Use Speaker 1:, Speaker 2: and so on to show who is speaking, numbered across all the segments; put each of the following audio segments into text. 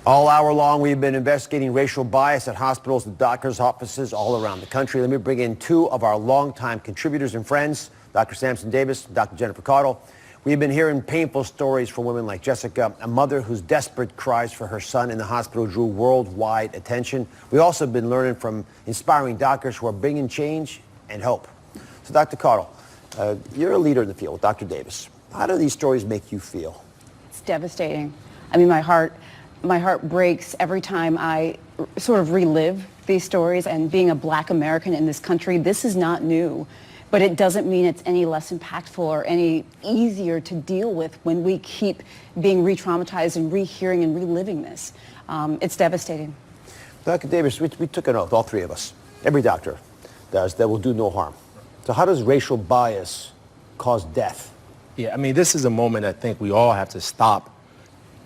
Speaker 1: All hour long, we've been investigating racial bias at hospitals and doctors' offices all around the country. Let me bring in two of our longtime contributors and friends, Dr. Samson Davis and Dr. Jennifer Caudle. We've been hearing painful stories from women like Jessica, a mother whose desperate cries for her son in the hospital drew worldwide attention. We've also been learning from inspiring doctors who are bringing change and hope. So, Dr. Caudle, you're a leader in the field, Dr. Davis. How do these stories make you feel?
Speaker 2: It's devastating. I mean, my heart breaks every time I sort of relive these stories. And being a Black American in this country, this is not new. But it doesn't mean it's any less impactful or any easier to deal with when we keep being re-traumatized and rehearing and reliving this. It's devastating.
Speaker 1: Dr. Davis, we took an oath, all three of us. Every doctor does, that will do no harm. So how does racial bias cause death?
Speaker 3: Yeah, I mean, this is a moment I think we all have to stop,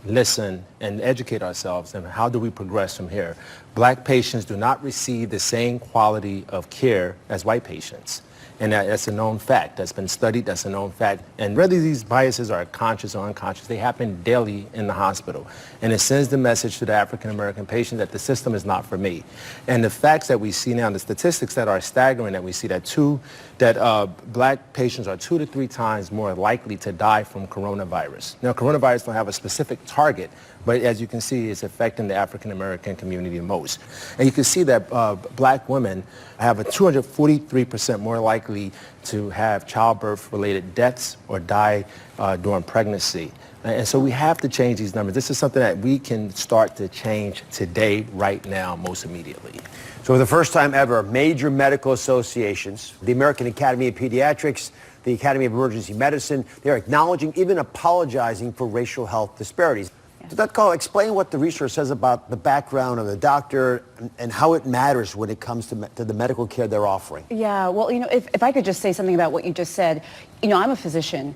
Speaker 3: listen, and educate ourselves. And how do we progress from here? Black patients do not receive the same quality of care as white patients. And that's a known fact. That's been studied. That's a known fact. And whether these biases are conscious or unconscious, they happen daily in the hospital. And it sends the message to the African-American patient that the system is not for me. And the facts that we see now, the statistics that are staggering, that we see that Black patients are 2 to 3 times more likely to die from coronavirus. Now, coronavirus don't have a specific target, but as you can see, it's affecting the African-American community most. And you can see that Black women have a 243% more likely to have childbirth-related deaths or die during pregnancy. And so we have to change these numbers. This is something that we can start to change today, right now, most immediately.
Speaker 1: So for the first time ever, major medical associations, the American Academy of Pediatrics, the Academy of Emergency Medicine, they're acknowledging, even apologizing for racial health disparities. So Dr. Caudle, explain what the research says about the background of the doctor and how it matters when it comes to the medical care they're offering.
Speaker 2: Yeah, well, if I could just say something about what you just said. I'm a physician.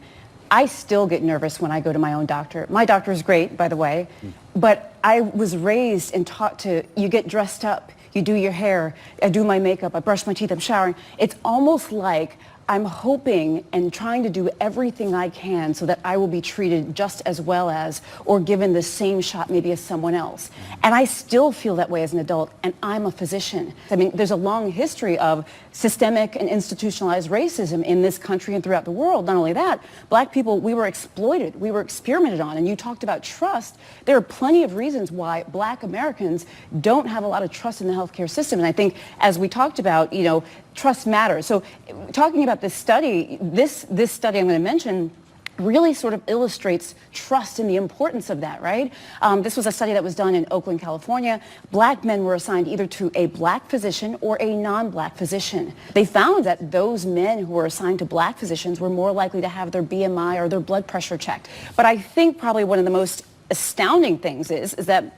Speaker 2: I still get nervous when I go to my own doctor. My doctor is great, by the way, but I was raised and taught you get dressed up, you do your hair, I do my makeup, I brush my teeth, I'm showering. It's almost like I'm hoping and trying to do everything I can so that I will be treated just as well as, or given the same shot maybe as someone else. And I still feel that way as an adult, and I'm a physician. I mean, there's a long history of systemic and institutionalized racism in this country and throughout the world. Not only that, Black people, we were exploited, we were experimented on, and you talked about trust. There are plenty of reasons why Black Americans don't have a lot of trust in the healthcare system. And I think, as we talked about, trust matters. So talking about this study, this study I'm going to mention really sort of illustrates trust and the importance of that, right? This was a study that was done in Oakland, California. Black men were assigned either to a Black physician or a non-Black physician. They found that those men who were assigned to Black physicians were more likely to have their BMI or their blood pressure checked. But I think probably one of the most astounding things is that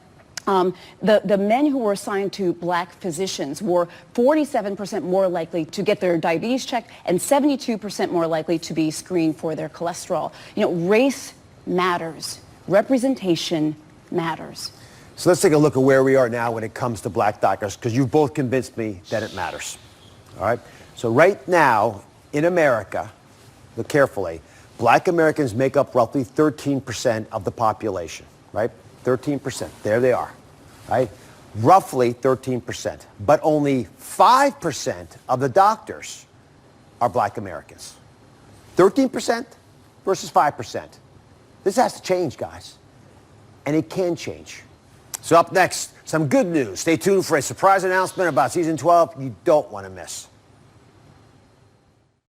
Speaker 2: the men who were assigned to Black physicians were 47% more likely to get their diabetes checked and 72% more likely to be screened for their cholesterol. Race matters. Representation matters.
Speaker 1: So let's take a look at where we are now when it comes to Black doctors, because you've both convinced me that it matters. All right? So right now in America, look carefully, Black Americans make up roughly 13% of the population, right? 13%. There they are, right? Roughly 13%. But only 5% of the doctors are Black Americans. 13% versus 5%. This has to change, guys. And it can change. So up next, some good news. Stay tuned for a surprise announcement about Season 12 you don't want to miss.